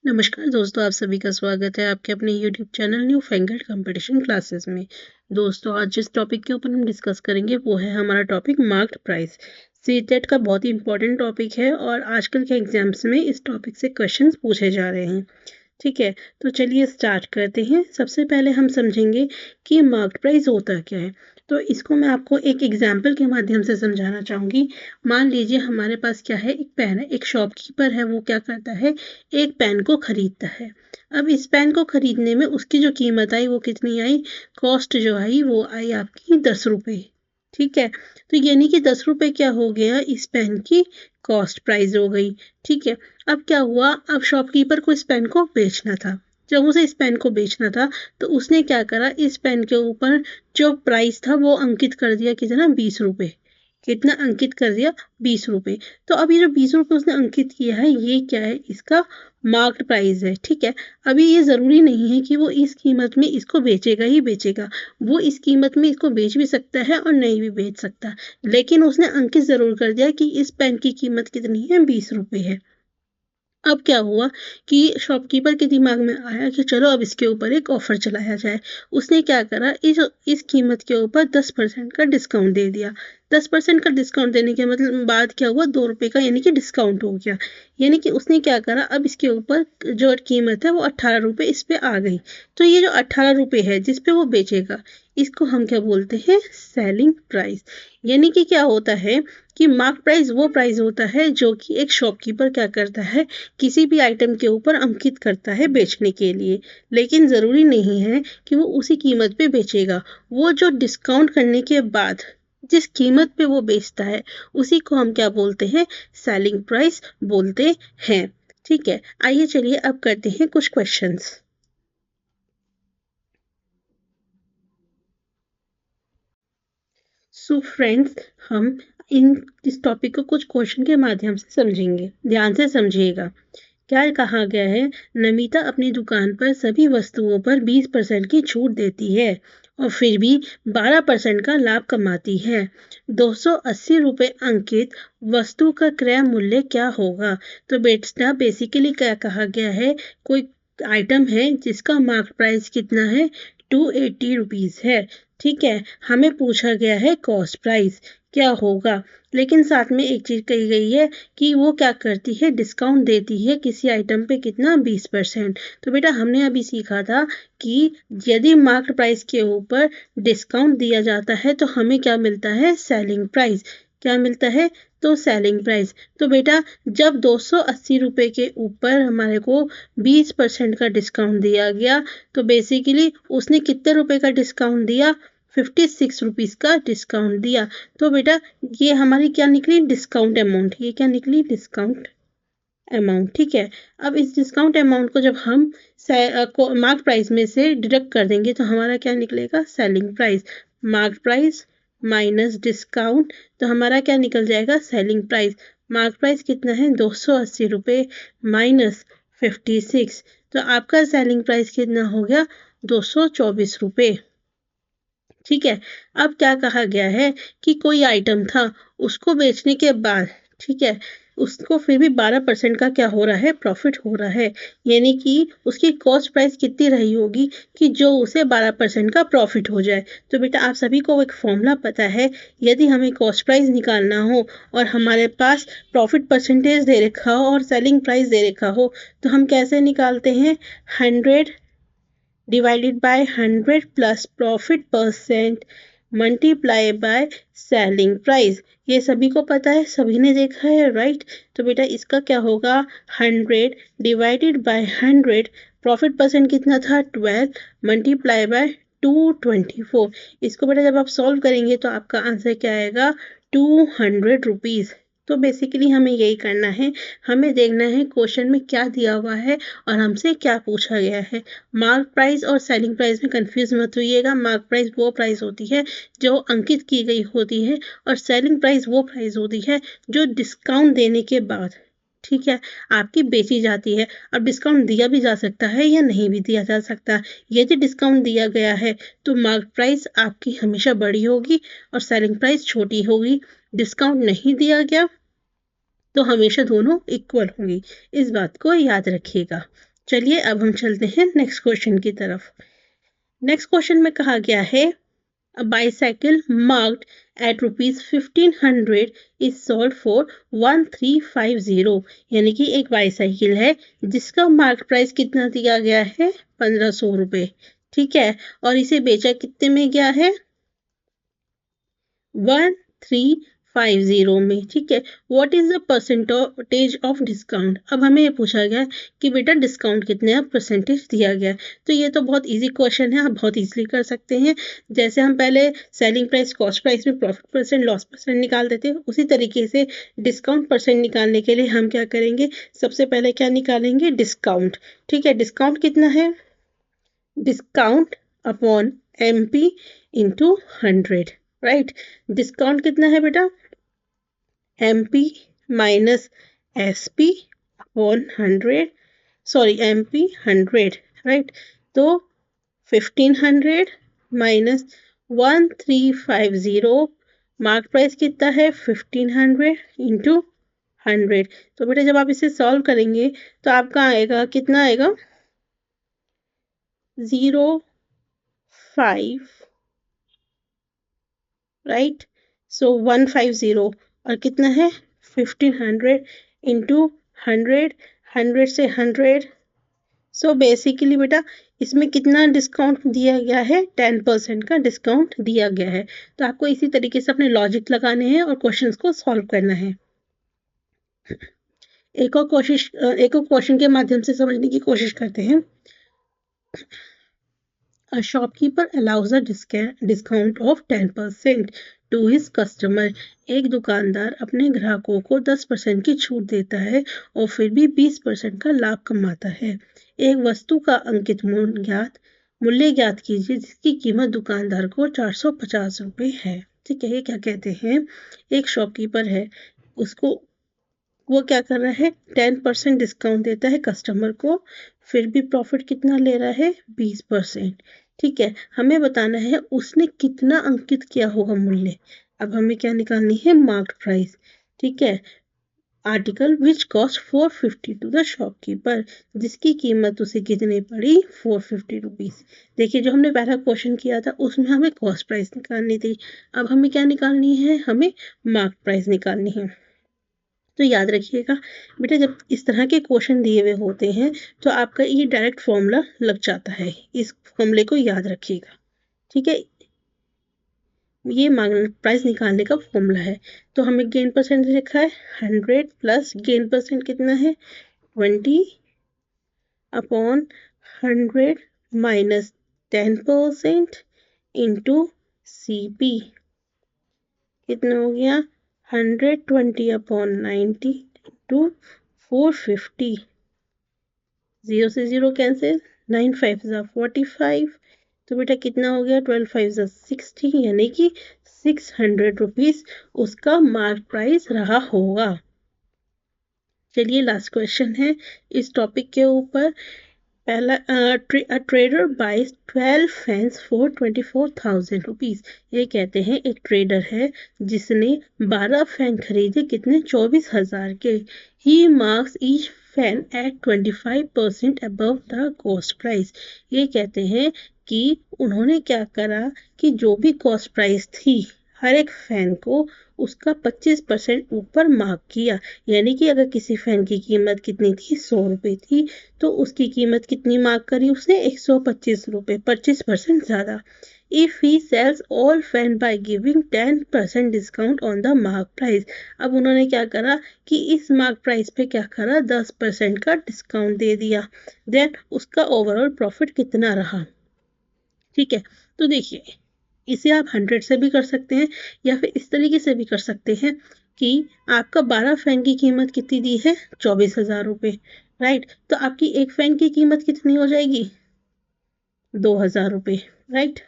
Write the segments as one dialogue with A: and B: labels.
A: नमस्कार दोस्तों, आप सभी का स्वागत है आपके अपने YouTube channel new fangled competition classes में। दोस्तों, आज जिस टॉपिक के ऊपर हम डिस्कस करेंगे वो है हमारा टॉपिक मार्क्ड प्राइस। सीटेट का बहुत ही इंपॉर्टेंट टॉपिक है और आजकल के एग्जाम्स में इस टॉपिक से क्वेश्चंस पूछे जा रहे हैं। ठीक है, तो चलिए स्टार्ट करते हैं। सबसे पहले हम समझेंगे कि मार्क्ड प्राइस होता क्या है। तो इसको मैं आपको एक एग्जाम्पल के माध्यम से समझाना चाहूँगी। मान लीजिए हमारे पास क्या है, एक पेन है, एक शॉपकीपर है, वो क्या करता है, एक पेन को खरीदता है। अब इस पेन को खरीदने में उसकी जो कीमत आई वो कितनी आई, कॉस्ट जो आई वो आई आपकी 10 रुपये। ठीक है, तो यानी कि 10 रुपये क्या हो गया, इस पेन की कॉस्ट प्राइस हो गई। ठीक है, अब क्या हुआ, अब शॉपकीपर को इस पेन को बेचना था। जब उसे इस पेन को बेचना था तो उसने क्या करा, इस पेन के ऊपर जो प्राइस था वो अंकित कर दिया, कितना, 20 रुपये। कितना अंकित कर दिया, 20 रुपये। तो अब ये जो 20 रुपये उसने अंकित किया है ये क्या है, इसका मार्क्ड प्राइस है। ठीक है, अभी ये ज़रूरी नहीं है कि वो इस कीमत में इसको बेचेगा ही बेचेगा। वो इस कीमत में इसको बेच भी सकता है और नहीं भी बेच सकता, लेकिन उसने अंकित ज़रूर कर दिया कि इस पेन की कीमत कितनी है, 20 रुपये है। अब क्या हुआ कि शॉपकीपर के दिमाग में आया कि चलो अब इसके ऊपर एक ऑफ़र चलाया जाए। उसने क्या करा, इस कीमत के ऊपर 10% का डिस्काउंट दे दिया। 10% का डिस्काउंट देने के मतलब बाद क्या हुआ, 2 रुपये का यानी कि डिस्काउंट हो गया। यानी कि उसने क्या करा, अब इसके ऊपर जो कीमत है वो 18 रुपये इस पे आ गई। तो ये जो 18 रुपये है जिस पे वो बेचेगा, इसको हम क्या बोलते हैं, सेलिंग प्राइस। यानी कि क्या होता है कि मार्क प्राइस वो प्राइस होता है जो कि एक शॉपकीपर क्या करता है, किसी भी आइटम के ऊपर अंकित करता है बेचने के लिए। लेकिन ज़रूरी नहीं है कि वो उसी कीमत पे बेचेगा। वो जो डिस्काउंट करने के बाद जिस कीमत पे वो बेचता है उसी को हम क्या बोलते हैं, सेलिंग प्राइस बोलते हैं। ठीक है, आइए चलिए अब करते हैं कुछ क्वेश्चंस। सो फ्रेंड्स, हम इस टॉपिक को कुछ क्वेश्चन के माध्यम से समझेंगे। ध्यान से समझिएगा। क्या कहा गया है, नमिता अपनी दुकान पर सभी वस्तुओं पर 20% की छूट देती है और फिर भी 12% का लाभ कमाती है। 280 रुपये अंकित वस्तु का क्रय मूल्य क्या होगा। तो बेटा बेसिकली क्या कहा गया है, कोई आइटम है जिसका मार्केट प्राइस कितना है, 280 रुपीज़ है। ठीक है, हमें पूछा गया है कॉस्ट प्राइस क्या होगा, लेकिन साथ में एक चीज़ कही गई है कि वो क्या करती है, डिस्काउंट देती है किसी आइटम पे, कितना, 20%। तो बेटा हमने अभी सीखा था कि यदि मार्केट प्राइस के ऊपर डिस्काउंट दिया जाता है तो हमें क्या मिलता है, सेलिंग प्राइस। क्या मिलता है, तो सेलिंग प्राइस। तो बेटा जब 280 रुपये के ऊपर हमारे को 20% का डिस्काउंट दिया गया तो बेसिकली उसने कितने रुपए का डिस्काउंट दिया, 56 रुपीज़ का डिस्काउंट दिया। तो बेटा ये हमारी क्या निकली, डिस्काउंट अमाउंट। ये क्या निकली, डिस्काउंट अमाउंट। ठीक है, अब इस डिस्काउंट अमाउंट को जब हम मार्क प्राइस में से डिडक्ट कर देंगे तो हमारा क्या निकलेगा, selling price. Mark price minus discount, तो हमारा क्या निकल जाएगा, सेलिंग प्राइस। मार्क प्राइस कितना है, 280 रुपये माइनस 56, तो आपका सेलिंग प्राइस कितना हो गया, 224 रुपये। ठीक है, अब क्या कहा गया है कि कोई आइटम था, उसको बेचने के बाद, ठीक है, उसको फिर भी 12% का क्या हो रहा है, प्रॉफिट हो रहा है। यानी कि उसकी कॉस्ट प्राइस कितनी रही होगी कि जो उसे 12% का प्रॉफिट हो जाए। तो बेटा आप सभी को एक फॉर्मूला पता है, यदि हमें कॉस्ट प्राइस निकालना हो और हमारे पास प्रॉफिट परसेंटेज दे रखा हो और सेलिंग प्राइस दे रखा हो तो हम कैसे निकालते हैं, 100 divided by 100 plus profit percent multiply by selling price. ये सभी को पता है, सभी ने देखा है, राइट। तो बेटा इसका क्या होगा, 100 डिवाइडेड बाय 100, प्रॉफिट परसेंट कितना था, 12, मल्टीप्लाई बाय 224। इसको बेटा जब आप सॉल्व करेंगे तो आपका आंसर क्या आएगा, 200 रुपीज़। तो बेसिकली हमें यही करना है, हमें देखना है क्वेश्चन में क्या दिया हुआ है और हमसे क्या पूछा गया है। मार्क प्राइस और सेलिंग प्राइस में कंफ्यूज मत होइएगा। मार्क प्राइस वो प्राइस होती है जो अंकित की गई होती है और सेलिंग प्राइस वो प्राइस होती है जो डिस्काउंट देने के बाद, ठीक है, आपकी बेची जाती है। अब डिस्काउंट दिया भी जा सकता है या नहीं भी दिया जा सकता। यदि डिस्काउंट दिया गया है तो मार्क प्राइस आपकी हमेशा बड़ी होगी और सेलिंग प्राइस छोटी होगी। डिस्काउंट नहीं दिया गया तो हमेशा दोनों इक्वल होंगी। इस बात को याद रखिएगा। चलिए अब हम चलते हैं नेक्स्ट क्वेश्चन की तरफ। नेक्स्ट क्वेश्चन में कहा गया है A bicycle marked at rupees 1500 is sold for 1350, यानी कि एक बाईसाइकिल है जिसका मार्केट प्राइस कितना दिया गया है 1500 रुपए। ठीक है, और इसे बेचा कितने में गया है 1350 में। ठीक है, what is the percentage of discount. अब हमें ये पूछा गया कि बेटा डिस्काउंट कितने परसेंटेज दिया गया है। तो ये तो बहुत इजी क्वेश्चन है, आप बहुत इजीली कर सकते हैं। जैसे हम पहले सेलिंग प्राइस कॉस्ट प्राइस में प्रॉफिट परसेंट लॉस परसेंट निकाल देते हैं, उसी तरीके से डिस्काउंट परसेंट निकालने के लिए हम क्या करेंगे, सबसे पहले क्या निकालेंगे डिस्काउंट। ठीक है, डिस्काउंट कितना है, discount upon MP into 100। Right, discount कितना है बेटा MP minus SP upon 100, sorry MP 100। Right, तो 1500 माइनस 1350, मार्क प्राइस कितना है 1500 इंटू 100। तो बेटा जब आप इसे सॉल्व करेंगे तो आपका आएगा कितना आएगा 05, राइट, सो 150 और कितना है 1500 इंटू 100, 100 से 100। सो बेसिकली बेटा इसमें कितना डिस्काउंट दिया गया है 10% का डिस्काउंट दिया गया है। तो आपको इसी तरीके से अपने लॉजिक लगाने हैं और क्वेश्चंस को सॉल्व करना है। एक और क्वेश्चन के माध्यम से समझने की कोशिश करते हैं। A shopkeeper allows a discount of 10% to his customer। एक दुकानदार अपने ग्राहकों को 10% की छूट देता है और फिर भी 20% का लाभ कमाता है। एक वस्तु का अंकित मूल्य ज्ञात कीजिए जिसकी कीमत दुकानदार को 450 रुपये है। ठीक है, ये क्या कहते हैं, एक शॉपकीपर है, उसको वो क्या कर रहा है 10% डिस्काउंट देता है कस्टमर को, फिर भी प्रॉफिट कितना ले रहा है 20%। ठीक है, हमें बताना है उसने कितना अंकित किया होगा मूल्य। अब हमें क्या निकालनी है मार्केट प्राइस। ठीक है, article which cost 450 to the shopkeeper, जिसकी कीमत उसे कितनी पड़ी 450 रुपीज। देखिए जो हमने पहला क्वेश्चन किया था उसमें हमें कॉस्ट प्राइस निकालनी थी, अब हमें क्या निकालनी है, हमें मार्केट प्राइस निकालनी है। तो याद रखिएगा बेटा जब इस तरह के क्वेश्चन दिए हुए होते हैं तो आपका ये डायरेक्ट फॉर्मूला लग जाता है, इस फॉर्मूले को याद रखिएगा। ठीक है, ये प्राइस निकालने का फॉर्मूला है। तो हमें गेन परसेंट लिखा है 100 प्लस गेन परसेंट कितना है 20 अपॉन 100 माइनस 10% इंटू CP कितना हो गया 120 अपॉन 90 इंटू 450, 0 से 0 कैंसिल, 9 5 45। तो बेटा कितना हो गया 12 5 60, यानी कि 600 रुपीज उसका मार्क प्राइस रहा होगा। चलिए लास्ट क्वेश्चन है इस टॉपिक के ऊपर। पहला trader buys 12 fans for 24,000 rupees. ये कहते हैं एक ट्रेडर है जिसने 12 फैन खरीदे कितने 24,000 के। He marks each fan at 25% above the cost price. ये कहते हैं कि उन्होंने क्या करा कि जो भी कॉस्ट प्राइस थी हर एक फैन को उसका 25% ऊपर मार्क किया, यानी कि अगर किसी फैन की कीमत कितनी थी 100 रुपये थी तो उसकी कीमत कितनी मार्क करी उसने 125 रुपये, 25% ज़्यादा। If he sells all fan by giving 10% discount on the mark price. अब उन्होंने क्या करा कि इस मार्क प्राइस पे क्या करा 10% का डिस्काउंट दे दिया, देन उसका ओवरऑल प्रॉफिट कितना रहा। ठीक है, तो देखिए इसे आप 100 से भी कर सकते हैं या फिर इस तरीके से भी कर सकते हैं कि आपका 12 फैन की कीमत कितनी दी है 24,000 रुपये। राइट, तो आपकी एक फैन की कीमत कितनी हो जाएगी 2,000 रुपये। राइट,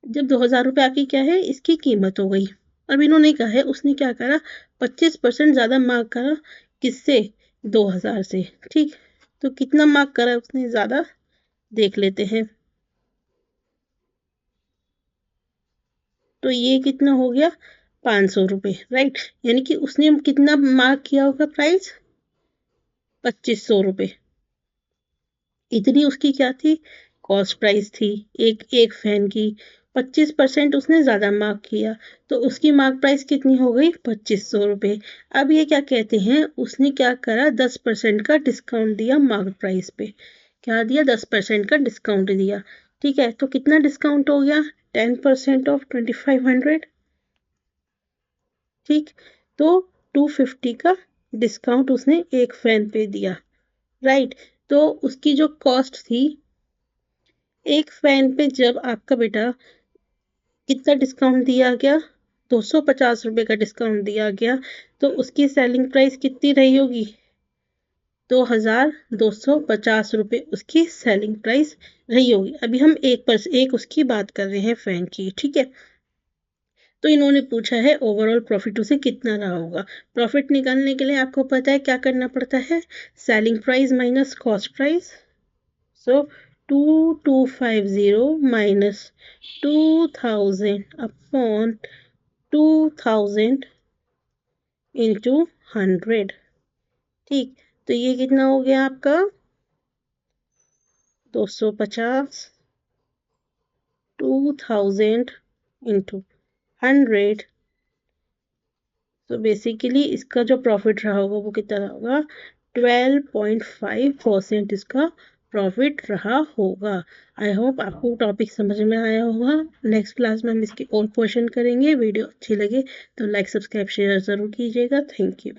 A: जब 2,000 रुपये आपकी क्या है इसकी कीमत हो गई। अब इन्होंने कहा है उसने क्या करा 25% ज़्यादा मार्क करा, किससे 2,000 से। ठीक, तो कितना मार्क करा उसने ज़्यादा देख लेते हैं। तो ये कितना हो गया 500 रुपये। राइट, यानी कि उसने कितना मार्क किया होगा प्राइस 2500 रुपये। इतनी उसकी क्या थी, कॉस्ट प्राइस थी एक फैन की। 25% उसने ज़्यादा मार्क किया, तो उसकी मार्क प्राइस कितनी हो गई, 2500 रुपये। अब ये क्या कहते हैं, उसने क्या करा, 10% का डिस्काउंट दिया मार्क प्राइस पे। क्या दिया, 10% का डिस्काउंट दिया। ठीक है, तो कितना डिस्काउंट हो गया, 10% ऑफ 2500। ठीक, तो 250 का डिस्काउंट उसने एक फैन पे दिया। राइट, तो उसकी जो कॉस्ट थी एक फैन पे, जब आपका बेटा कितना डिस्काउंट दिया गया, 250 रुपये का डिस्काउंट दिया गया, तो उसकी सेलिंग प्राइस कितनी रही होगी, 2250 रुपये उसकी सेलिंग प्राइस रही होगी। अभी हम एक उसकी बात कर रहे हैं फैन की। ठीक है, तो इन्होंने पूछा है ओवरऑल प्रॉफिट उसे कितना रहा होगा। प्रॉफिट निकालने के लिए आपको पता है क्या करना पड़ता है, selling price minus cost price. So 2250 minus 2000 upon 2000 into 100। ठीक, तो ये कितना हो गया आपका, 250, 2000 into 100। तो बेसिकली इसका जो प्रॉफिट रहा होगा वो कितना रहा होगा, 12.5% इसका प्रॉफिट रहा होगा। आई होप आपको टॉपिक समझ में आया होगा। नेक्स्ट क्लास में हम इसके और क्वेश्चन करेंगे। वीडियो अच्छी लगे तो लाइक सब्सक्राइब शेयर ज़रूर कीजिएगा। Thank you.